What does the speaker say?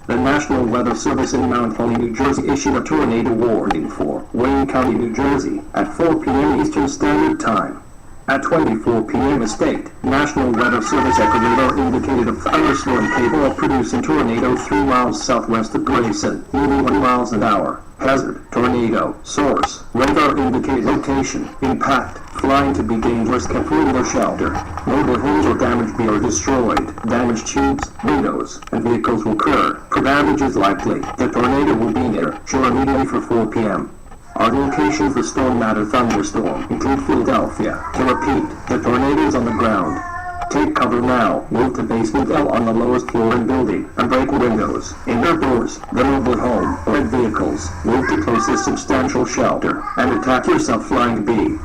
The National Weather Service in Mount Holly, New Jersey issued a tornado warning for Wayne County, New Jersey at 4 p.m. Eastern Standard Time. At 24 p.m. State National Weather Service estimator indicated a thunderstorm capable of producing tornado 3 miles southwest of Grayson, moving 1 miles an hour. Hazard, tornado, source, radar indicated location, impact, flying to be dangerous, careful in their shelter. Mobile homes or damaged or destroyed, damaged tubes, windows, and vehicles will occur. For damage is likely, the tornado will be near shore immediately for 4 p.m. Our locations for storm matter thunderstorm include Philadelphia. To repeat, the tornado is on the ground. Take cover now. Move to basement L on the lowest floor in building and break windows, indoor doors, the mobile home, or vehicles. Move to closest substantial shelter and attack yourself flying B.